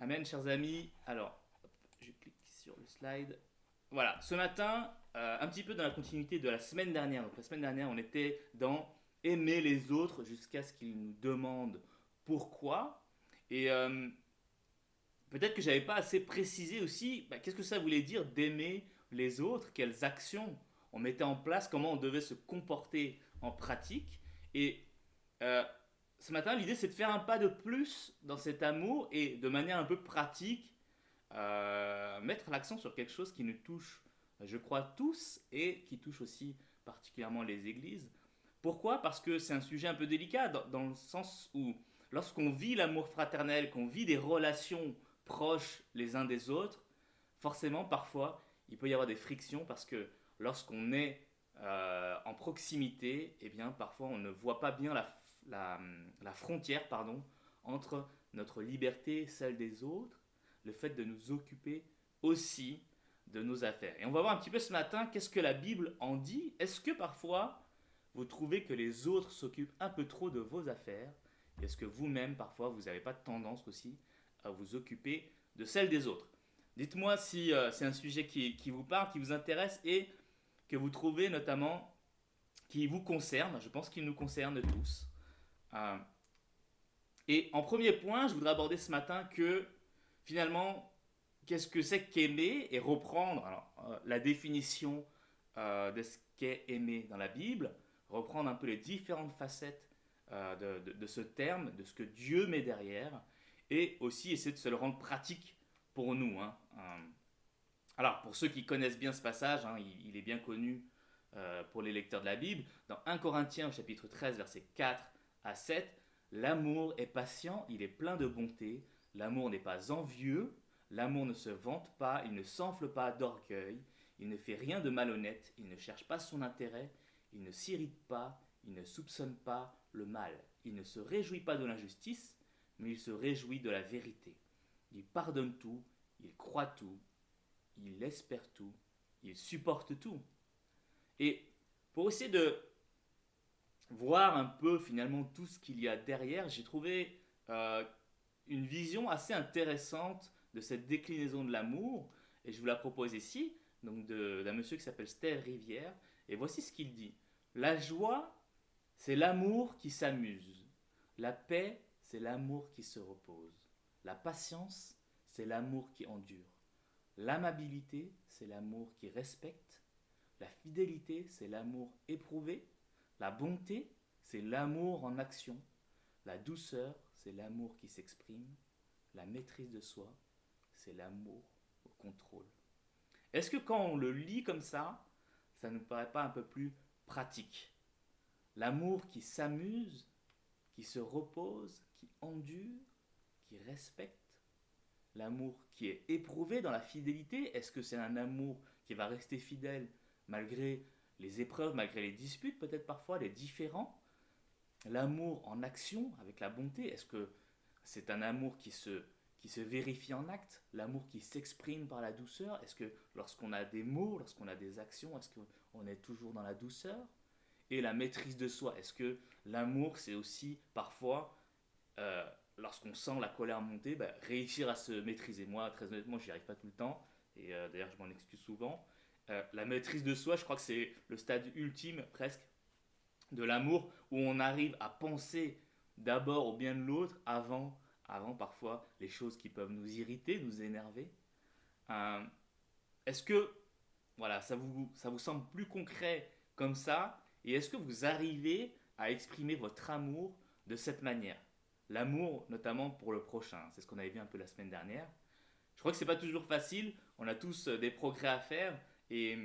Amen, chers amis. Alors, hop, je clique sur le slide. Voilà, ce matin, un petit peu dans la continuité de la semaine dernière. Donc, la semaine dernière, on était dans aimer les autres jusqu'à ce qu'ils nous demandent pourquoi. Et peut-être que j'avais pas assez précisé aussi qu'est-ce que ça voulait dire d'aimer les autres, quelles actions on mettait en place, comment on devait se comporter en pratique. Et euh, ce matin, l'idée c'est de faire un pas de plus dans cet amour et de manière un peu pratique, mettre l'accent sur quelque chose qui nous touche, je crois, tous et qui touche aussi particulièrement les églises. Pourquoi? Parce que c'est un sujet un peu délicat dans le sens où lorsqu'on vit l'amour fraternel, qu'on vit des relations proches les uns des autres, forcément parfois il peut y avoir des frictions parce que lorsqu'on est en proximité, eh bien parfois on ne voit pas bien la, la frontière pardon, entre notre liberté, celle des autres, le fait de nous occuper aussi de nos affaires. Et on va voir un petit peu ce matin qu'est-ce que la Bible en dit. Est-ce que parfois vous trouvez que les autres s'occupent un peu trop de vos affaires? Est-ce que vous-même parfois vous n'avez pas de tendance aussi à vous occuper de celles des autres? Dites-moi si c'est un sujet qui vous parle, qui vous intéresse et que vous trouvez notamment qui vous concerne. Je pense qu'il nous concerne tous. Euh, et en premier point, je voudrais aborder ce matin que finalement, qu'est-ce que c'est qu'aimer et reprendre alors, la définition de ce qu'est aimer dans la Bible, reprendre un peu les différentes facettes de ce terme, de ce que Dieu met derrière, et aussi essayer de se le rendre pratique pour nous. Hein. Alors, pour ceux qui connaissent bien ce passage, hein, il est bien connu pour les lecteurs de la Bible. Dans 1 Corinthiens, au chapitre 13, versets 4 à 7, l'amour est patient, il est plein de bonté, l'amour n'est pas envieux, l'amour ne se vante pas, il ne s'enfle pas d'orgueil, il ne fait rien de malhonnête, il ne cherche pas son intérêt, il ne s'irrite pas, il ne soupçonne pas le mal, il ne se réjouit pas de l'injustice, mais il se réjouit de la vérité. Il pardonne tout, il croit tout, il espère tout, il supporte tout. Et pour essayer de voir un peu finalement tout ce qu'il y a derrière, j'ai trouvé une vision assez intéressante de cette déclinaison de l'amour, et je vous la propose ici, donc d'un monsieur qui s'appelle Steve Rivière, et voici ce qu'il dit. La joie, c'est l'amour qui s'amuse. La paix, c'est l'amour qui se repose. La patience, c'est l'amour qui endure. L'amabilité, c'est l'amour qui respecte. La fidélité, c'est l'amour éprouvé. La bonté, c'est l'amour en action. La douceur, c'est l'amour qui s'exprime. La maîtrise de soi, c'est l'amour au contrôle. Est-ce que quand on le lit comme ça ne nous paraît pas un peu plus pratique? L'amour qui s'amuse, qui se repose, qui endure, qui respecte. L'amour qui est éprouvé dans la fidélité, est-ce que c'est un amour qui va rester fidèle malgré les épreuves, malgré les disputes, peut-être parfois les différends? L'amour en action avec la bonté, est-ce que c'est un amour qui se vérifie en acte? L'amour qui s'exprime par la douceur? Est-ce que lorsqu'on a des mots, lorsqu'on a des actions, est-ce qu'on est toujours dans la douceur? Et la maîtrise de soi, est-ce que l'amour c'est aussi parfois euh, lorsqu'on sent la colère monter, réussir à se maîtriser? Moi, très honnêtement, j'y arrive pas tout le temps, et d'ailleurs, je m'en excuse souvent. La maîtrise de soi, je crois que c'est le stade ultime, presque, de l'amour, où on arrive à penser d'abord au bien de l'autre, avant parfois les choses qui peuvent nous irriter, nous énerver. Euh, Est-ce que voilà, ça vous semble plus concret comme ça? Et est-ce que vous arrivez à exprimer votre amour de cette manière? L'amour notamment pour le prochain, c'est ce qu'on avait vu un peu la semaine dernière. Je crois que c'est pas toujours facile, on a tous des progrès à faire et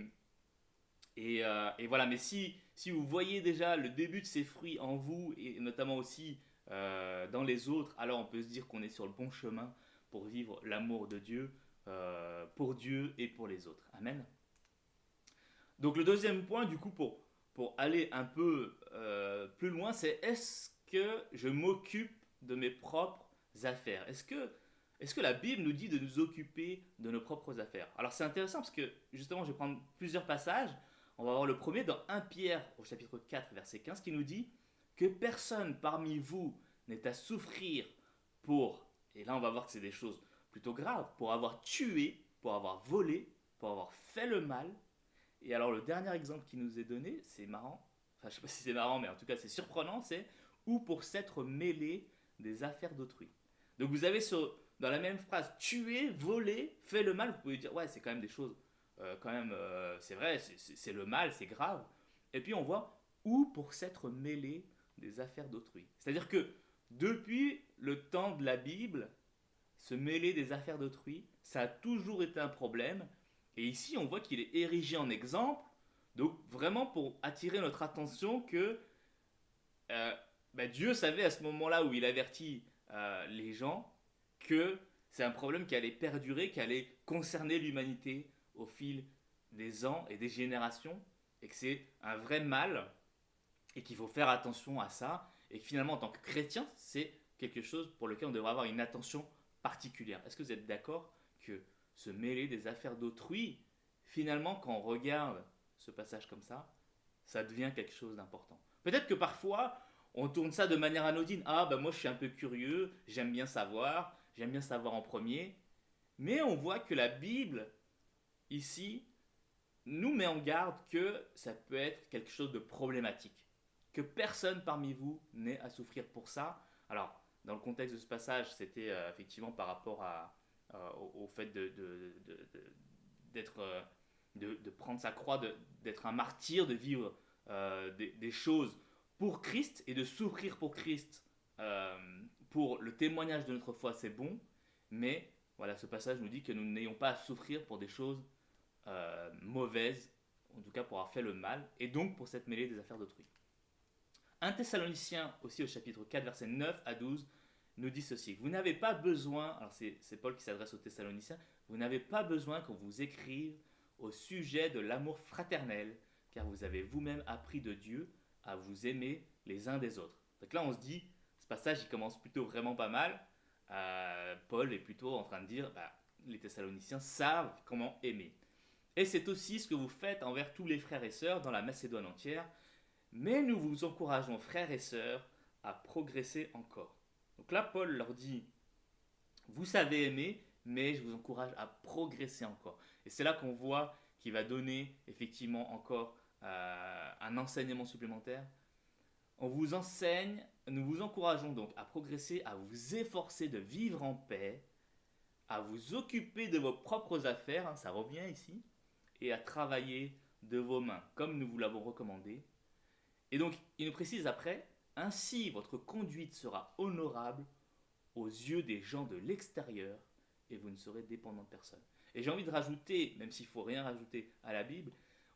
voilà, mais si vous voyez déjà le début de ces fruits en vous et notamment aussi dans les autres, alors on peut se dire qu'on est sur le bon chemin pour vivre l'amour de Dieu pour Dieu et pour les autres. Amen. Donc le deuxième point, du coup, pour aller un peu plus loin, c'est est-ce que je m'occupe de mes propres affaires? Est-ce que la Bible nous dit de nous occuper de nos propres affaires? Alors c'est intéressant parce que justement, je vais prendre plusieurs passages. On va voir le premier dans 1 Pierre au chapitre 4, verset 15, qui nous dit que personne parmi vous n'est à souffrir pour, et là on va voir que c'est des choses plutôt grave, pour avoir tué, pour avoir volé, pour avoir fait le mal. Et alors le dernier exemple qui nous est donné, c'est marrant, enfin je sais pas si c'est marrant, mais en tout cas c'est surprenant, c'est ou pour s'être mêlé des affaires d'autrui. Donc vous avez dans la même phrase tuer, voler, fait le mal, vous pouvez dire ouais c'est quand même des choses, quand même c'est vrai, c'est le mal, c'est grave. Et puis on voit ou pour s'être mêlé des affaires d'autrui. C'est-à-dire que depuis le temps de la Bible, se mêler des affaires d'autrui, ça a toujours été un problème. Et ici, on voit qu'il est érigé en exemple, donc vraiment pour attirer notre attention que euh, Dieu savait à ce moment-là où il avertit les gens que c'est un problème qui allait perdurer, qui allait concerner l'humanité au fil des ans et des générations, et que c'est un vrai mal, et qu'il faut faire attention à ça, et que finalement, en tant que chrétien, c'est quelque chose pour lequel on devrait avoir une attention particulière. Est-ce que vous êtes d'accord que se mêler des affaires d'autrui, finalement, quand on regarde ce passage comme ça devient quelque chose d'important. Peut-être que parfois, on tourne ça de manière anodine. Ah, ben moi je suis un peu curieux, j'aime bien savoir en premier. Mais on voit que la Bible, ici, nous met en garde que ça peut être quelque chose de problématique. Que personne parmi vous n'ait à souffrir pour ça. Alors, dans le contexte de ce passage, c'était effectivement par rapport au fait d'être, de prendre sa croix, d'être un martyr, de vivre des choses pour Christ et de souffrir pour Christ, euh, pour le témoignage de notre foi, c'est bon. Mais voilà, ce passage nous dit que nous n'ayons pas à souffrir pour des choses mauvaise, en tout cas pour avoir fait le mal, et donc pour s'être mêlé des affaires d'autrui. 1 Thessaloniciens, aussi au chapitre 4, versets 9 à 12, nous dit ceci. Vous n'avez pas besoin, alors c'est Paul qui s'adresse aux Thessaloniciens, vous n'avez pas besoin qu'on vous écrive au sujet de l'amour fraternel, car vous avez vous-même appris de Dieu à vous aimer les uns des autres. Donc là on se dit, ce passage il commence plutôt vraiment pas mal. Paul est plutôt en train de dire, les Thessaloniciens savent comment aimer. Et c'est aussi ce que vous faites envers tous les frères et sœurs dans la Macédoine entière. Mais nous vous encourageons, frères et sœurs, à progresser encore. Donc là, Paul leur dit, vous savez aimer, mais je vous encourage à progresser encore. Et c'est là qu'on voit qu'il va donner effectivement encore un enseignement supplémentaire. On vous enseigne, nous vous encourageons donc à progresser, à vous efforcer de vivre en paix, à vous occuper de vos propres affaires, hein, ça revient ici, et à travailler de vos mains, comme nous vous l'avons recommandé. Et donc, il nous précise après, ainsi votre conduite sera honorable aux yeux des gens de l'extérieur, et vous ne serez dépendant de personne. Et j'ai envie de rajouter, même s'il ne faut rien rajouter à la Bible,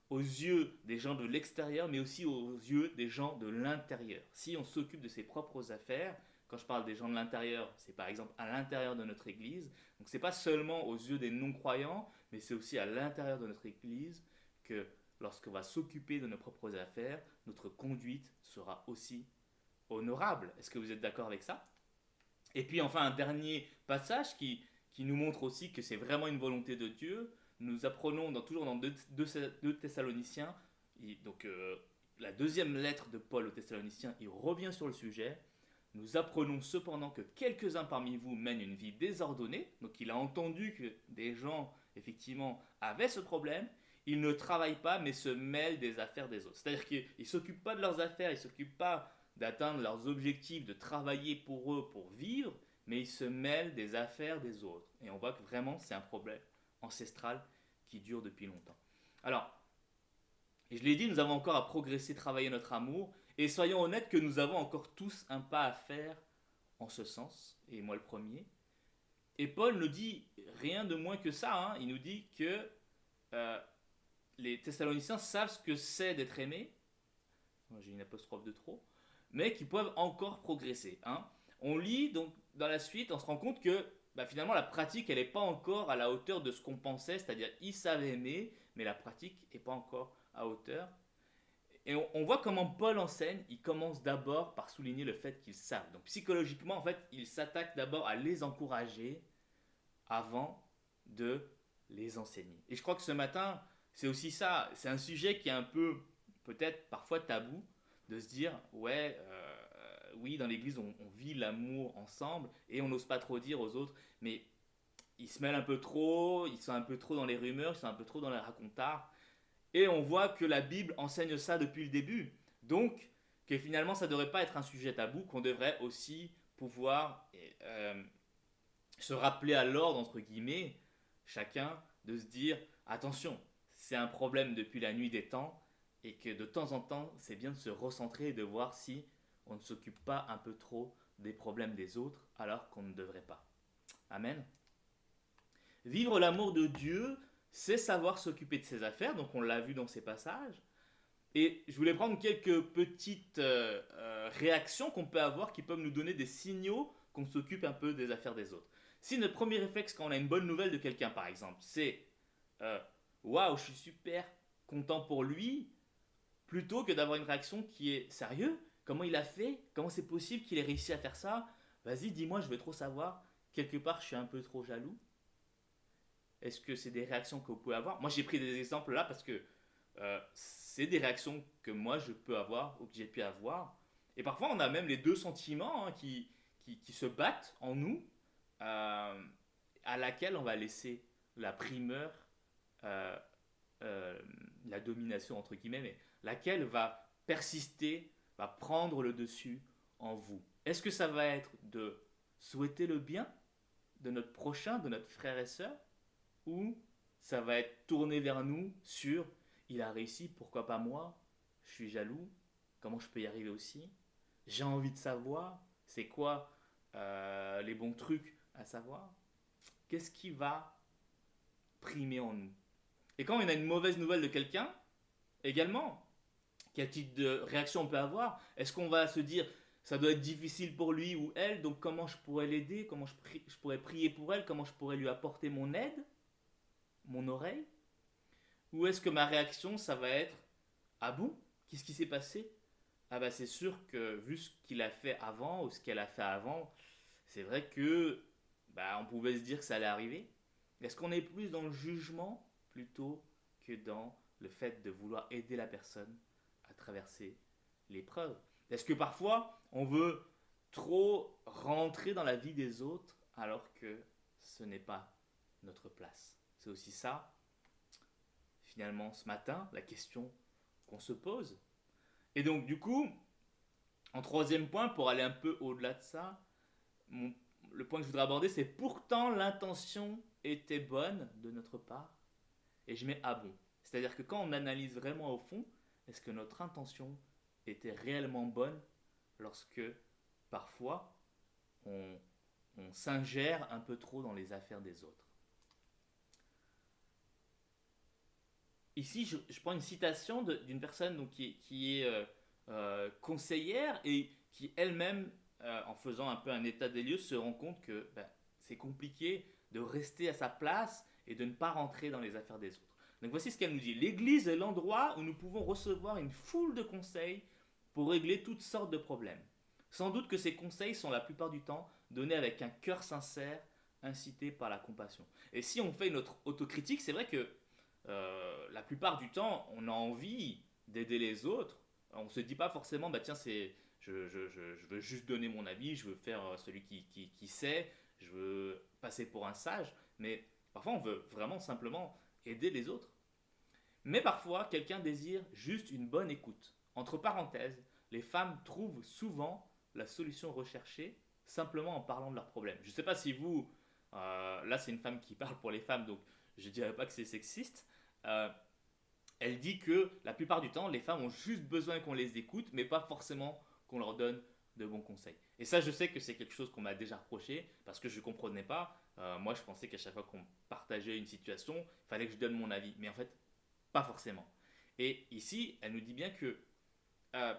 aux yeux des gens de l'extérieur, mais aussi aux yeux des gens de l'intérieur. Si on s'occupe de ses propres affaires, quand je parle des gens de l'intérieur, c'est par exemple à l'intérieur de notre Église, donc c'est pas seulement aux yeux des non-croyants, mais c'est aussi à l'intérieur de notre Église que lorsqu'on va s'occuper de nos propres affaires, notre conduite sera aussi honorable. Est-ce que vous êtes d'accord avec ça? Et puis enfin un dernier passage qui nous montre aussi que c'est vraiment une volonté de Dieu. Nous apprenons toujours dans 2 Thessaloniciens, donc la deuxième lettre de Paul aux Thessaloniciens, il revient sur le sujet. Nous apprenons cependant que quelques-uns parmi vous mènent une vie désordonnée. Donc il a entendu que des gens, effectivement, avaient ce problème. Ils ne travaillent pas, mais se mêlent des affaires des autres. C'est-à-dire qu'ils ne s'occupent pas de leurs affaires, ils ne s'occupent pas d'atteindre leurs objectifs, de travailler pour eux, pour vivre, mais ils se mêlent des affaires des autres. Et on voit que vraiment, c'est un problème ancestral qui dure depuis longtemps. Alors, et je l'ai dit, nous avons encore à progresser, travailler notre amour, et soyons honnêtes que nous avons encore tous un pas à faire en ce sens, et moi le premier. Et Paul ne dit rien de moins que ça, hein. Il nous dit que euh, les Thessaloniciens savent ce que c'est d'être aimés, j'ai une apostrophe de trop, mais qui peuvent encore progresser, hein. On lit donc dans la suite, on se rend compte que finalement la pratique elle n'est pas encore à la hauteur de ce qu'on pensait, c'est-à-dire ils savent aimer, mais la pratique n'est pas encore à hauteur. Et on voit comment Paul enseigne, il commence d'abord par souligner le fait qu'ils savent. Donc psychologiquement, en fait, il s'attaque d'abord à les encourager avant de les enseigner. Et je crois que ce matin, c'est aussi ça, c'est un sujet qui est un peu, peut-être parfois tabou, de se dire, ouais, oui, dans l'église, on vit l'amour ensemble, et on n'ose pas trop dire aux autres, mais ils se mêlent un peu trop, ils sont un peu trop dans les rumeurs, ils sont un peu trop dans les racontards. Et on voit que la Bible enseigne ça depuis le début. Donc, que finalement, ça ne devrait pas être un sujet tabou, qu'on devrait aussi pouvoir se rappeler à l'ordre, entre guillemets, chacun, de se dire, attention, c'est un problème depuis la nuit des temps, et que de temps en temps, c'est bien de se recentrer et de voir si on ne s'occupe pas un peu trop des problèmes des autres, alors qu'on ne devrait pas. Amen. Vivre l'amour de Dieu, c'est savoir s'occuper de ses affaires, donc on l'a vu dans ces passages. Et je voulais prendre quelques petites réactions qu'on peut avoir qui peuvent nous donner des signaux qu'on s'occupe un peu des affaires des autres. Si notre premier réflexe quand on a une bonne nouvelle de quelqu'un par exemple, c'est euh, waouh, je suis super content pour lui, plutôt que d'avoir une réaction qui est sérieux, comment il a fait, comment c'est possible qu'il ait réussi à faire ça, vas-y dis-moi, je veux trop savoir, quelque part je suis un peu trop jaloux. Est-ce que c'est des réactions que vous pouvez avoir? Moi j'ai pris des exemples là parce que c'est des réactions que moi je peux avoir ou que j'ai pu avoir. Et parfois on a même les deux sentiments qui se battent en nous, euh, à laquelle on va laisser la primeur, euh, euh, la domination entre guillemets, mais laquelle va persister, va prendre le dessus en vous. Est-ce que ça va être de souhaiter le bien de notre prochain, de notre frère et sœur, ou ça va être tourné vers nous sur il a réussi, pourquoi pas moi, je suis jaloux, comment je peux y arriver aussi, j'ai envie de savoir, c'est quoi les bons trucs à savoir, qu'est-ce qui va primer en nous. Et quand on a une mauvaise nouvelle de quelqu'un, également, quel type de réaction on peut avoir? Est-ce qu'on va se dire ça doit être difficile pour lui ou elle, donc comment je pourrais l'aider, comment je pourrais prier pour elle, comment je pourrais lui apporter mon aide, mon oreille? Ou est-ce que ma réaction, ça va être ah bon? Qu'est-ce qui s'est passé? Ah bah c'est sûr que vu ce qu'il a fait avant ou ce qu'elle a fait avant, c'est vrai que bah on pouvait se dire que ça allait arriver. Est-ce qu'on est plus dans le jugement plutôt que dans le fait de vouloir aider la personne à traverser l'épreuve? Est-ce que parfois on veut trop rentrer dans la vie des autres alors que ce n'est pas notre place? C'est aussi ça finalement ce matin, la question qu'on se pose. Et donc du coup, en troisième point, pour aller un peu au-delà de ça, mon- le point que je voudrais aborder, c'est pourtant l'intention était bonne de notre part, et je mets à bon. C'est-à-dire que quand on analyse vraiment au fond, est-ce que notre intention était réellement bonne lorsque parfois on, on s'ingère un peu trop dans les affaires des autres? Ici, je prends une citation d'une personne donc, qui est conseillère et qui elle-même, en faisant un peu un état des lieux, se rend compte que ben, c'est compliqué de rester à sa place et de ne pas rentrer dans les affaires des autres. Donc voici ce qu'elle nous dit. L'Église est l'endroit où nous pouvons recevoir une foule de conseils pour régler toutes sortes de problèmes. Sans doute que ces conseils sont la plupart du temps donnés avec un cœur sincère, incité par la compassion. Et si on fait notre autocritique, c'est vrai que la plupart du temps, on a envie d'aider les autres. On ne se dit pas forcément, bah tiens, je veux juste donner mon avis, je veux faire celui qui sait, je veux passer pour un sage. Mais parfois, on veut vraiment simplement aider les autres. Mais parfois, quelqu'un désire juste une bonne écoute. Entre parenthèses, les femmes trouvent souvent la solution recherchée simplement en parlant de leurs problèmes. Je ne sais pas si vous, là c'est une femme qui parle pour les femmes, donc je ne dirais pas que c'est sexiste. Euh, Elle dit que la plupart du temps, les femmes ont juste besoin qu'on les écoute, mais pas forcément qu'on leur donne de bons conseils. Et ça, je sais que c'est quelque chose qu'on m'a déjà reproché parce que je ne comprenais pas. Moi, je pensais qu'à chaque fois qu'on partageait une situation, il fallait que je donne mon avis. Mais en fait, pas forcément. Et ici, elle nous dit bien que euh,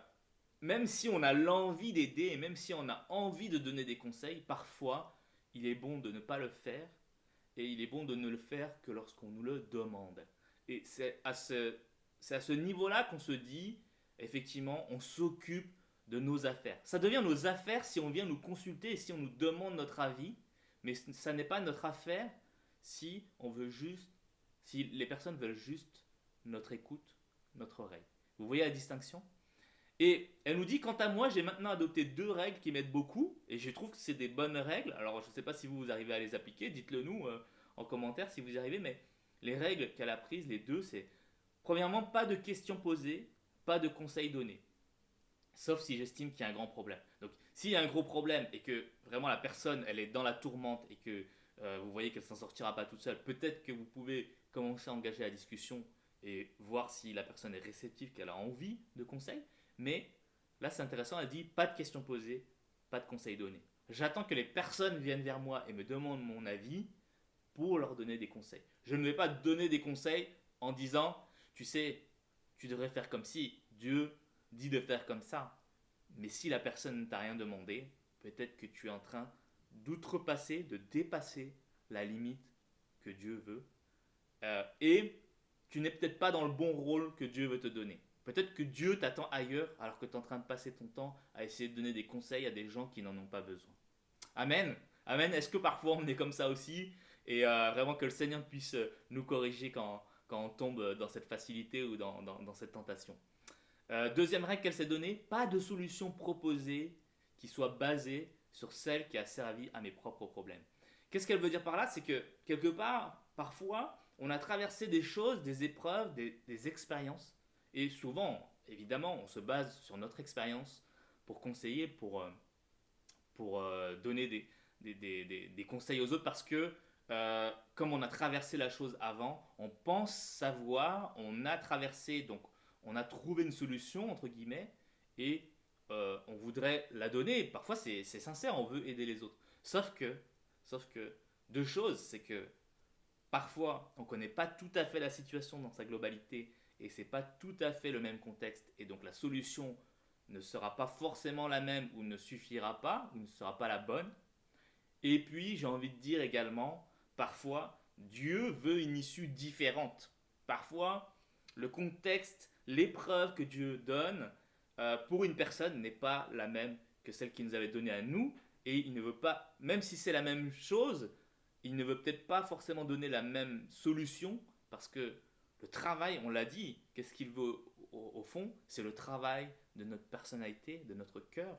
même si on a l'envie d'aider et même si on a envie de donner des conseils, parfois, il est bon de ne pas le faire et il est bon de ne le faire que lorsqu'on nous le demande. Et c'est à ce niveau-là qu'on se dit, effectivement, on s'occupe de nos affaires. Ça devient nos affaires si on vient nous consulter et si on nous demande notre avis, mais ça n'est pas notre affaire si on veut juste, si les personnes veulent juste notre écoute, notre oreille. Vous voyez la distinction? Et elle nous dit, quant à moi, j'ai maintenant adopté 2 règles qui m'aident beaucoup, et je trouve que c'est des bonnes règles. Alors, je ne sais pas si vous arrivez à les appliquer, dites-le nous en commentaire si vous y arrivez, mais les règles qu'elle a prises, les deux, c'est premièrement, pas de questions posées, pas de conseils donnés. Sauf si j'estime qu'il y a un grand problème. Donc, s'il y a un gros problème et que vraiment la personne, elle est dans la tourmente et que vous voyez qu'elle s'en sortira pas toute seule, peut-être que vous pouvez commencer à engager la discussion et voir si la personne est réceptive, qu'elle a envie de conseils. Mais là, c'est intéressant, elle dit pas de questions posées, pas de conseils donnés. J'attends que les personnes viennent vers moi et me demandent mon avis pour leur donner des conseils. Je ne vais pas donner des conseils en disant, tu sais, tu devrais faire comme si Dieu dit de faire comme ça. Mais si la personne ne t'a rien demandé, peut-être que tu es en train d'outrepasser, de dépasser la limite que Dieu veut. Et tu n'es peut-être pas dans le bon rôle que Dieu veut te donner. Peut-être que Dieu t'attend ailleurs alors que tu es en train de passer ton temps à essayer de donner des conseils à des gens qui n'en ont pas besoin. Amen. Amen. Est-ce que parfois on est comme ça aussi et vraiment que le Seigneur puisse nous corriger quand on tombe dans cette facilité ou dans cette tentation. Deuxième règle qu'elle s'est donnée, pas de solution proposée qui soit basée sur celle qui a servi à mes propres problèmes. Qu'est-ce qu'elle veut dire par là? C'est que quelque part, parfois, on a traversé des choses, des épreuves, des expériences. Et souvent, évidemment, on se base sur notre expérience pour conseiller, pour donner des conseils aux autres parce que comme on a traversé la chose avant, on pense savoir, on a traversé, donc on a trouvé une solution, entre guillemets, et on voudrait la donner. Parfois c'est sincère, on veut aider les autres. Sauf que 2 choses, c'est que parfois on ne connaît pas tout à fait la situation dans sa globalité et c'est pas tout à fait le même contexte et donc la solution ne sera pas forcément la même ou ne suffira pas ou ne sera pas la bonne. Et puis j'ai envie de dire également, parfois Dieu veut une issue différente. Parfois le contexte, l'épreuve que Dieu donne pour une personne n'est pas la même que celle qu'il nous avait donnée à nous et il ne veut pas, même si c'est la même chose, il ne veut peut-être pas forcément donner la même solution parce que le travail, on l'a dit, qu'est-ce qu'il veut au fond? C'est le travail de notre personnalité, de notre cœur.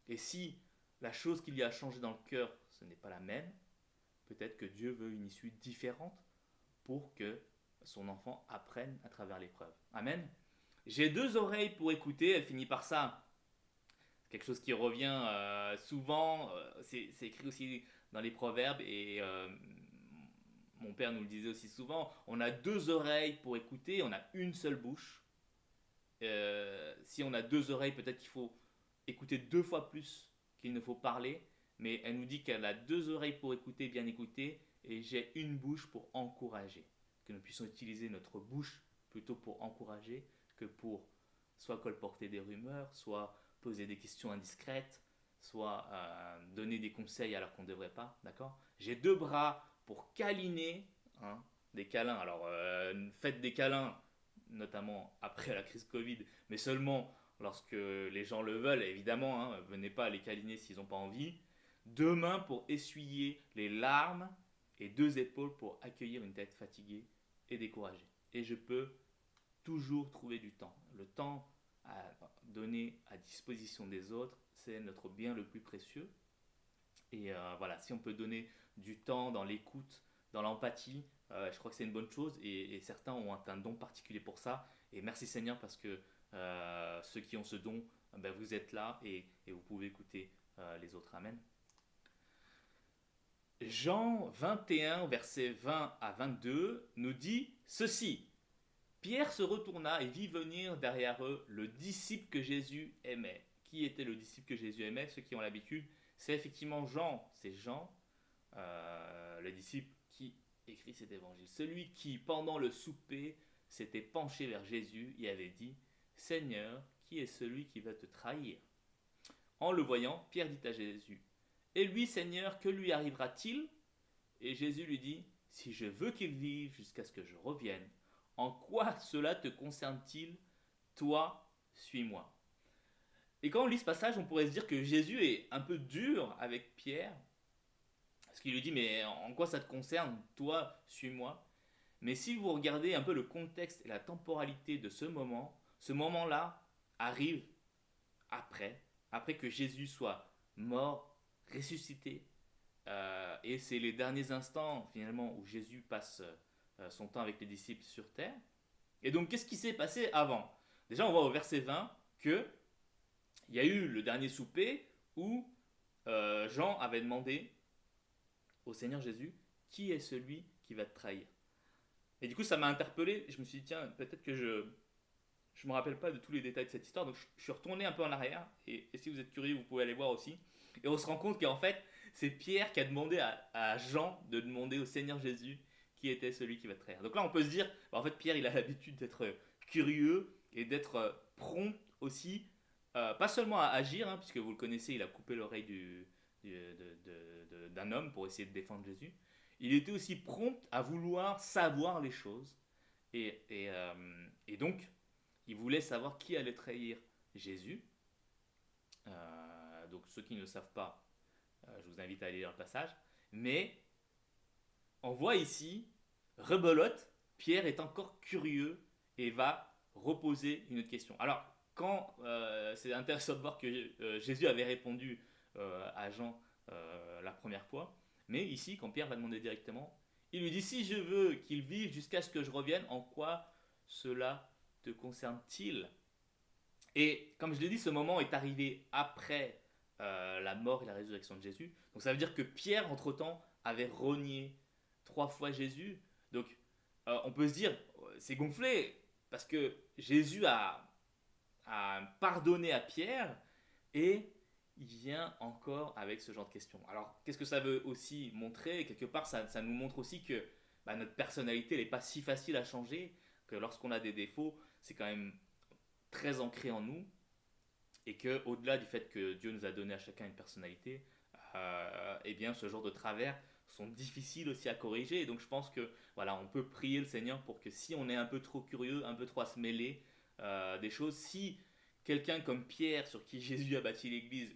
Et si la chose qu'il y a changé dans le cœur, ce n'est pas la même, peut-être que Dieu veut une issue différente pour que son enfant apprenne à travers l'épreuve. Amen. J'ai 2 oreilles pour écouter, elle finit par ça. Quelque chose qui revient souvent, c'est écrit aussi dans les proverbes et mon père nous le disait aussi souvent, on a 2 oreilles pour écouter, on a une seule bouche. Si on a 2 oreilles, peut-être qu'il faut écouter 2 fois plus qu'il ne faut parler, mais elle nous dit qu'elle a 2 oreilles pour écouter, bien écouter, et j'ai une bouche pour encourager. Que nous puissions utiliser notre bouche plutôt pour encourager que pour soit colporter des rumeurs, soit poser des questions indiscrètes, soit donner des conseils alors qu'on ne devrait pas, d'accord? J'ai 2 bras pour câliner, hein, des câlins. Alors, faites des câlins, notamment après la crise Covid, mais seulement lorsque les gens le veulent, évidemment, hein, venez pas les câliner s'ils n'ont pas envie. 2 mains pour essuyer les larmes et 2 épaules pour accueillir une tête fatiguée et découragée. Et je peux toujours trouver du temps. Le temps à donner à disposition des autres, c'est notre bien le plus précieux. Et voilà, si on peut donner du temps dans l'écoute, dans l'empathie, je crois que c'est une bonne chose et certains ont un don particulier pour ça. Et merci Seigneur parce que ceux qui ont ce don, ben, vous êtes là et vous pouvez écouter les autres. Amen. Jean 21, versets 20 à 22 nous dit ceci. Pierre se retourna et vit venir derrière eux le disciple que Jésus aimait. Qui était le disciple que Jésus aimait? Ceux qui ont l'habitude, c'est effectivement Jean. C'est Jean, le disciple qui écrit cet évangile. Celui qui, pendant le souper, s'était penché vers Jésus et avait dit Seigneur, qui est celui qui va te trahir? En le voyant, Pierre dit à Jésus Et lui, Seigneur, que lui arrivera-t-il? Et Jésus lui dit Si je veux qu'il vive jusqu'à ce que je revienne, en quoi cela te concerne-t-il? Toi, suis-moi. Et quand on lit ce passage, on pourrait se dire que Jésus est un peu dur avec Pierre, parce qu'il lui dit, mais en quoi ça te concerne? Toi, suis-moi. Mais si vous regardez un peu le contexte et la temporalité de ce moment-là arrive après que Jésus soit mort, ressuscité. Et c'est les derniers instants finalement où Jésus passe son temps avec les disciples sur terre. Et donc qu'est-ce qui s'est passé avant? Déjà on voit au verset 20 que il y a eu le dernier souper où Jean avait demandé au Seigneur Jésus qui est celui qui va te trahir. Et du coup ça m'a interpellé, je me suis dit tiens peut-être que je me rappelle pas de tous les détails de cette histoire, donc je suis retourné un peu en arrière, et si vous êtes curieux, vous pouvez aller voir aussi. Et on se rend compte qu'en fait, c'est Pierre qui a demandé à Jean de demander au Seigneur Jésus qui était celui qui va te trahir. Donc là, on peut se dire, bah, en fait, Pierre, il a l'habitude d'être curieux et d'être prompt aussi, pas seulement à agir, hein, puisque vous le connaissez, il a coupé l'oreille d'un homme pour essayer de défendre Jésus. Il était aussi prompt à vouloir savoir les choses. Et donc, il voulait savoir qui allait trahir Jésus. Donc ceux qui ne le savent pas, je vous invite à aller lire le passage. Mais on voit ici, rebelote, Pierre est encore curieux et va reposer une autre question. Alors, quand c'est intéressant de voir que Jésus avait répondu à Jean la première fois, mais ici, quand Pierre va demander directement, il lui dit si je veux qu'il vive jusqu'à ce que je revienne, en quoi cela te concerne-t-il? Et comme je l'ai dit, ce moment est arrivé après la mort et la résurrection de Jésus. Donc ça veut dire que Pierre, entre-temps, avait renié 3 fois Jésus. Donc on peut se dire, c'est gonflé, parce que Jésus a pardonné à Pierre, et il vient encore avec ce genre de questions. Alors qu'est-ce que ça veut aussi montrer? Quelque part, ça nous montre aussi que notre personnalité n'est pas si facile à changer, que lorsqu'on a des défauts, c'est quand même très ancré en nous, et que au-delà du fait que Dieu nous a donné à chacun une personnalité, eh bien ce genre de travers sont difficiles aussi à corriger. Et donc je pense que voilà, on peut prier le Seigneur pour que si on est un peu trop curieux, un peu trop à se mêler des choses, si quelqu'un comme Pierre, sur qui Jésus a bâti l'Église,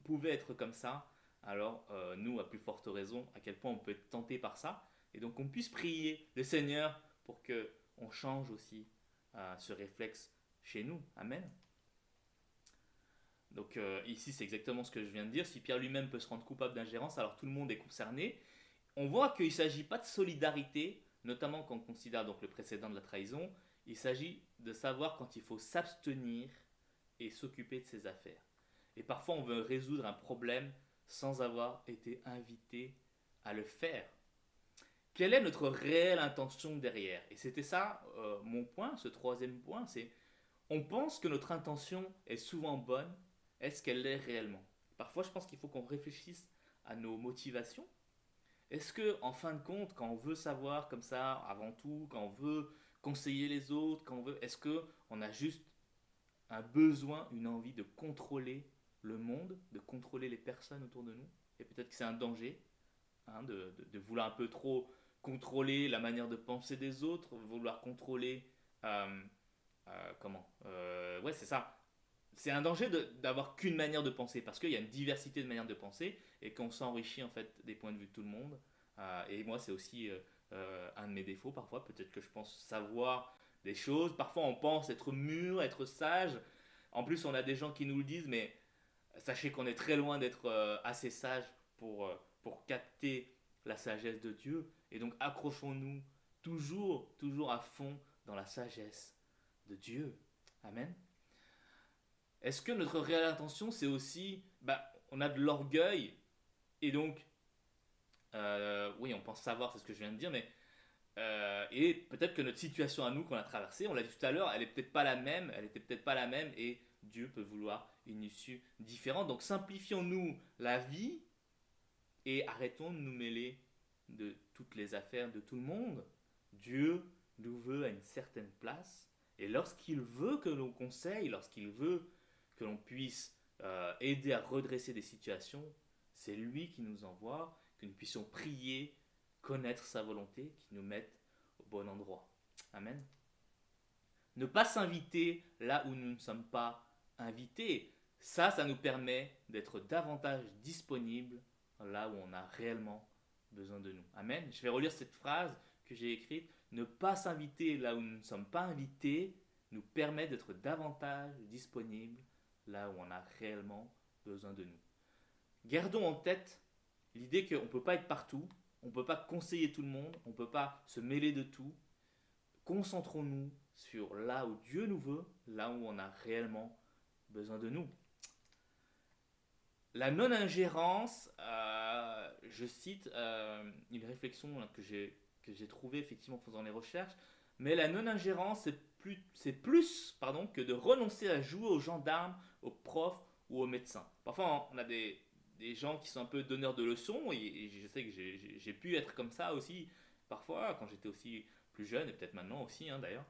pouvait être comme ça, alors nous, à plus forte raison, à quel point on peut être tenté par ça, et donc on puisse prier le Seigneur pour que on change aussi ce réflexe chez nous. Amen. Donc ici, c'est exactement ce que je viens de dire. Si Pierre lui-même peut se rendre coupable d'ingérence, alors tout le monde est concerné. On voit qu'il ne s'agit pas de solidarité, notamment quand on considère donc le précédent de la trahison. Il s'agit de savoir quand il faut s'abstenir et s'occuper de ses affaires. Et parfois, on veut résoudre un problème sans avoir été invité à le faire. Quelle est notre réelle intention derrière? Et c'était ça mon point, ce troisième point, c'est on pense que notre intention est souvent bonne. Est-ce qu'elle l'est réellement? Parfois, je pense qu'il faut qu'on réfléchisse à nos motivations. Est-ce que, en fin de compte, quand on veut savoir comme ça, avant tout, quand on veut conseiller les autres, est-ce que on a juste un besoin, une envie de contrôler le monde, de contrôler les personnes autour de nous? Et peut-être que c'est un danger, hein, de vouloir un peu trop contrôler la manière de penser des autres, vouloir contrôler ouais, c'est ça. C'est un danger d'avoir qu'une manière de penser, parce qu'il y a une diversité de manières de penser, et qu'on s'enrichit en fait des points de vue de tout le monde. Et moi, c'est aussi un de mes défauts parfois. Peut-être que je pense savoir des choses. Parfois, on pense être mûr, être sage. En plus, on a des gens qui nous le disent, mais sachez qu'on est très loin d'être assez sage pour capter la sagesse de Dieu. Et donc, accrochons-nous toujours, toujours à fond dans la sagesse de Dieu. Amen. Est-ce que notre réelle intention, c'est aussi, on a de l'orgueil, et donc, oui, on pense savoir, c'est ce que je viens de dire, mais et peut-être que notre situation à nous qu'on a traversée, on l'a dit tout à l'heure, elle est peut-être pas la même, elle était peut-être pas la même, et Dieu peut vouloir une issue différente. Donc simplifions-nous la vie et arrêtons de nous mêler de toutes les affaires de tout le monde. Dieu nous veut à une certaine place, et lorsqu'il veut que l'on conseille, lorsqu'il veut que l'on puisse aider à redresser des situations, c'est lui qui nous envoie, que nous puissions prier, connaître sa volonté, qui nous mette au bon endroit. Amen. Ne pas s'inviter là où nous ne sommes pas invités, ça nous permet d'être davantage disponibles là où on a réellement besoin de nous. Amen. Je vais relire cette phrase que j'ai écrite. Ne pas s'inviter là où nous ne sommes pas invités nous permet d'être davantage disponibles là où on a réellement besoin de nous. Gardons en tête l'idée qu'on ne peut pas être partout, on ne peut pas conseiller tout le monde, on ne peut pas se mêler de tout. Concentrons-nous sur là où Dieu nous veut, là où on a réellement besoin de nous. La non-ingérence, je cite une réflexion que j'ai trouvée effectivement en faisant les recherches, mais la non-ingérence, c'est plus que de renoncer à jouer aux gendarmes, aux profs ou aux médecins. Parfois, on a des gens qui sont un peu donneurs de leçons, et je sais que j'ai pu être comme ça aussi, parfois, quand j'étais aussi plus jeune, et peut-être maintenant aussi, hein, d'ailleurs.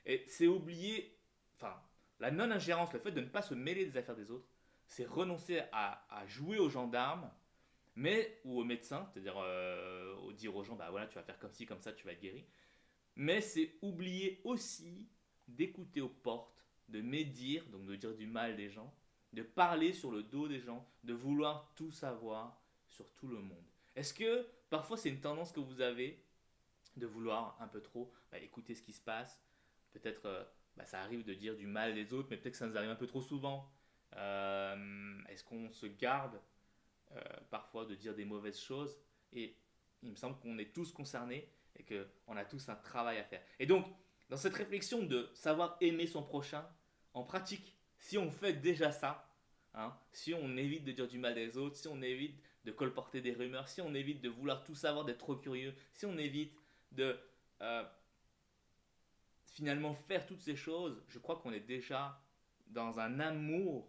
Et c'est oublier, enfin, la non-ingérence, le fait de ne pas se mêler des affaires des autres, c'est renoncer à jouer aux gendarmes, mais ou aux médecins, c'est-à-dire dire aux gens, bah voilà, tu vas faire comme ci, comme ça, tu vas être guéri. Mais c'est oublier aussi d'écouter aux portes, de médire, donc de dire du mal des gens, de parler sur le dos des gens, de vouloir tout savoir sur tout le monde. Est-ce que parfois c'est une tendance que vous avez de vouloir un peu trop écouter ce qui se passe? Peut-être ça arrive de dire du mal des autres, mais peut-être que ça nous arrive un peu trop souvent. Est-ce qu'on se garde parfois de dire des mauvaises choses? Et il me semble qu'on est tous concernés et qu'on a tous un travail à faire. Et donc, dans cette réflexion de savoir aimer son prochain, en pratique, si on fait déjà ça, hein, si on évite de dire du mal des autres, si on évite de colporter des rumeurs, si on évite de vouloir tout savoir, d'être trop curieux, si on évite de euh, finalement faire toutes ces choses, je crois qu'on est déjà dans un amour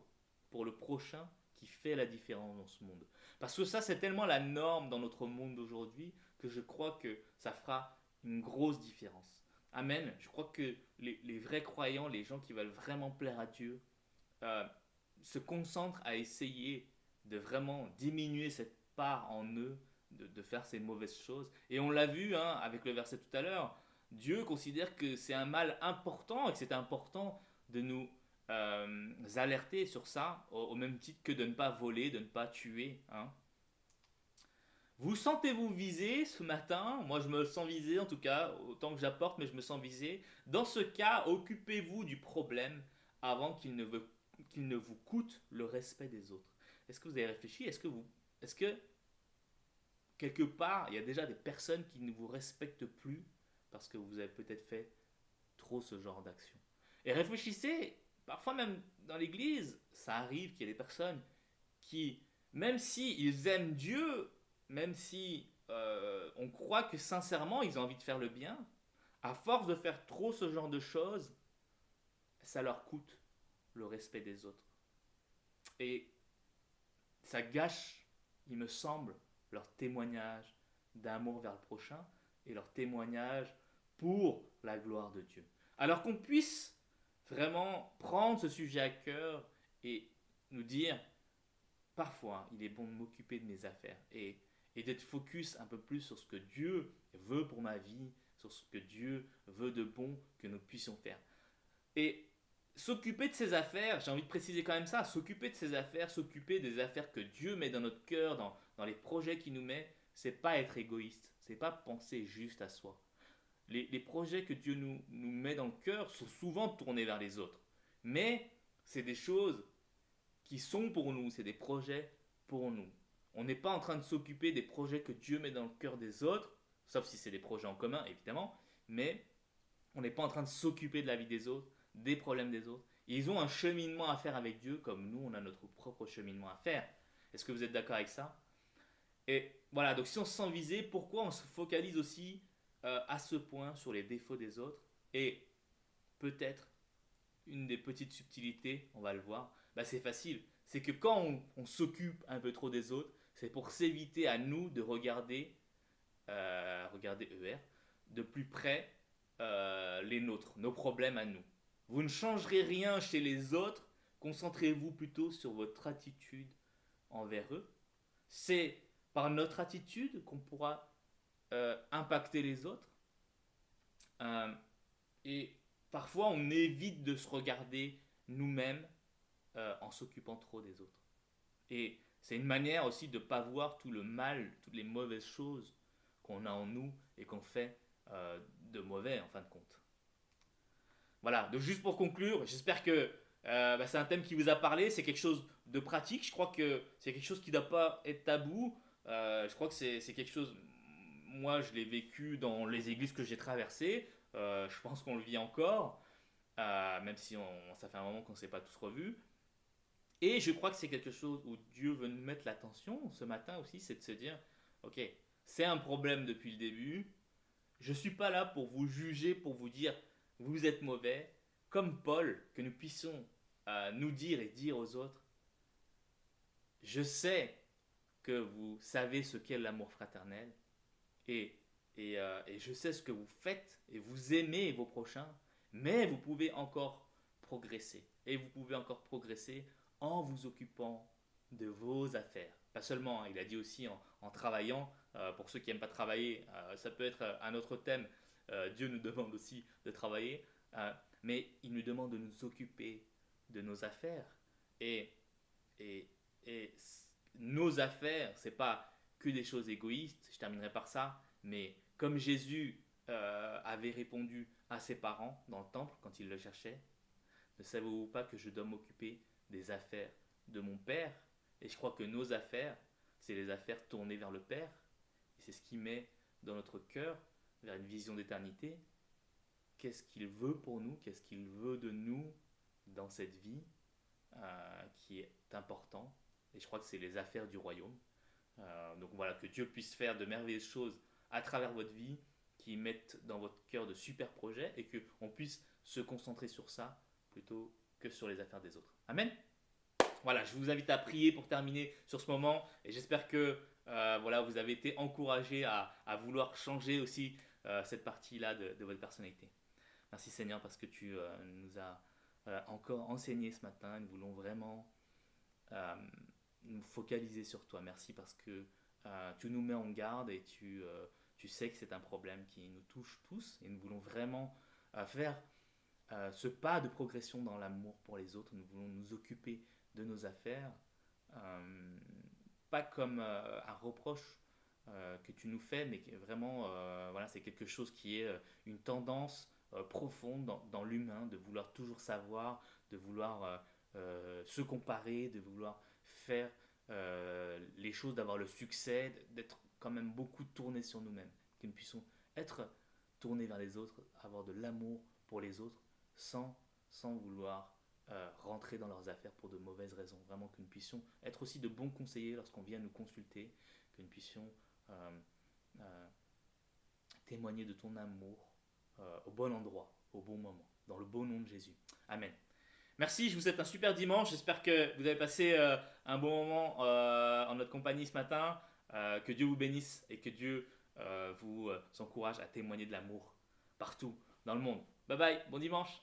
pour le prochain qui fait la différence dans ce monde. Parce que ça, c'est tellement la norme dans notre monde d'aujourd'hui que je crois que ça fera une grosse différence. Amen. Je crois que les vrais croyants, les gens qui veulent vraiment plaire à Dieu, euh, se concentrent à essayer de vraiment diminuer cette part en eux de faire ces mauvaises choses. Et on l'a vu hein, avec le verset tout à l'heure, Dieu considère que c'est un mal important et que c'est important de nous alerter sur ça, au même titre que de ne pas voler, de ne pas tuer. Hein. Vous sentez-vous visé ce matin? Moi je me sens visé en tout cas, autant que j'apporte, mais je me sens visé. Dans ce cas, occupez-vous du problème avant qu'il ne vous coûte le respect des autres. Est-ce que vous avez réfléchi? Est-ce que quelque part, il y a déjà des personnes qui ne vous respectent plus parce que vous avez peut-être fait trop ce genre d'action? Et réfléchissez, parfois même dans l'église, ça arrive qu'il y ait des personnes qui, même si ils aiment Dieu, même si on croit que sincèrement ils ont envie de faire le bien, à force de faire trop ce genre de choses, ça leur coûte le respect des autres. Et ça gâche, il me semble, leur témoignage d'amour vers le prochain et leur témoignage pour la gloire de Dieu. Alors qu'on puisse vraiment prendre ce sujet à cœur et nous dire, parfois, il est bon de m'occuper de mes affaires et d'être focus un peu plus sur ce que Dieu veut pour ma vie, sur ce que Dieu veut de bon que nous puissions faire. Et s'occuper de ses affaires, j'ai envie de préciser quand même ça, s'occuper de ses affaires, s'occuper des affaires que Dieu met dans notre cœur, dans les projets qu'il nous met, c'est pas être égoïste, c'est pas penser juste à soi. Les projets que Dieu nous met dans le cœur sont souvent tournés vers les autres. Mais c'est des choses qui sont pour nous, c'est des projets pour nous. On n'est pas en train de s'occuper des projets que Dieu met dans le cœur des autres, sauf si c'est des projets en commun évidemment, mais on n'est pas en train de s'occuper de la vie des autres, des problèmes des autres. Ils ont un cheminement à faire avec Dieu comme nous, on a notre propre cheminement à faire. Est-ce que vous êtes d'accord avec ça? Et voilà, donc si on se sent visé, pourquoi on se focalise aussi à ce point sur les défauts des autres? Et peut-être une des petites subtilités, on va le voir, c'est facile. C'est que quand on s'occupe un peu trop des autres, c'est pour s'éviter à nous de regarder ER, de plus près les nôtres, nos problèmes à nous. Vous ne changerez rien chez les autres, concentrez-vous plutôt sur votre attitude envers eux. C'est par notre attitude qu'on pourra impacter les autres. Euh, et parfois, on évite de se regarder nous-mêmes en s'occupant trop des autres. Et c'est une manière aussi de ne pas voir tout le mal, toutes les mauvaises choses qu'on a en nous et qu'on fait de mauvais en fin de compte. Voilà, donc juste pour conclure, j'espère que c'est un thème qui vous a parlé, c'est quelque chose de pratique. Je crois que c'est quelque chose qui ne doit pas être tabou. Je crois que c'est quelque chose, moi je l'ai vécu dans les églises que j'ai traversées. Je pense qu'on le vit encore, même si ça fait un moment qu'on ne s'est pas tous revus. Et je crois que c'est quelque chose où Dieu veut nous mettre l'attention ce matin aussi, c'est de se dire, ok, c'est un problème depuis le début. Je ne suis pas là pour vous juger, pour vous dire, vous êtes mauvais. Comme Paul, que nous puissions nous dire et dire aux autres, je sais que vous savez ce qu'est l'amour fraternel et, et je sais ce que vous faites et vous aimez vos prochains, mais vous pouvez encore progresser. Et vous pouvez encore progresser en vous occupant de vos affaires. Pas seulement, hein, il a dit aussi en travaillant. Pour ceux qui n'aiment pas travailler, ça peut être un autre thème. Dieu nous demande aussi de travailler, mais il nous demande de nous occuper de nos affaires. Et, et, et nos affaires, c'est pas que des choses égoïstes, je terminerai par ça, mais comme Jésus avait répondu à ses parents dans le temple quand il le cherchait, ne savez-vous pas que je dois m'occuper des affaires de mon Père? Et je crois que nos affaires, c'est les affaires tournées vers le Père. Et c'est ce qui met dans notre cœur vers une vision d'éternité. Qu'est-ce qu'il veut pour nous? Qu'est-ce qu'il veut de nous dans cette vie qui est important? Et je crois que c'est les affaires du royaume. Donc voilà, que Dieu puisse faire de merveilleuses choses à travers votre vie, qui mettent dans votre cœur de super projets et qu'on puisse se concentrer sur ça plutôt que sur les affaires des autres. Amen. Voilà, je vous invite à prier pour terminer sur ce moment et j'espère que voilà, vous avez été encouragés à vouloir changer aussi cette partie-là de votre personnalité. Merci Seigneur parce que tu nous as encore enseigné ce matin. Nous voulons vraiment euh, nous focaliser sur toi. Merci parce que tu nous mets en garde et tu sais que c'est un problème qui nous touche tous et nous voulons vraiment faire ce pas de progression dans l'amour pour les autres. Nous voulons nous occuper de nos affaires, pas comme un reproche que tu nous fais, mais vraiment, voilà, c'est quelque chose qui est une tendance profonde dans l'humain, de vouloir toujours savoir, de vouloir se comparer, de vouloir faire les choses, d'avoir le succès, d'être quand même beaucoup tourné sur nous-mêmes, que nous puissions être tournés vers les autres, avoir de l'amour pour les autres, sans vouloir rentrer dans leurs affaires pour de mauvaises raisons. Vraiment que nous puissions être aussi de bons conseillers lorsqu'on vient nous consulter, que nous puissions euh, témoigner de ton amour au bon endroit, au bon moment, dans le beau nom de Jésus. Amen. Merci, je vous souhaite un super dimanche. J'espère que vous avez passé un bon moment en notre compagnie ce matin. Que Dieu vous bénisse et que Dieu vous encourage à témoigner de l'amour partout dans le monde. Bye bye, bon dimanche.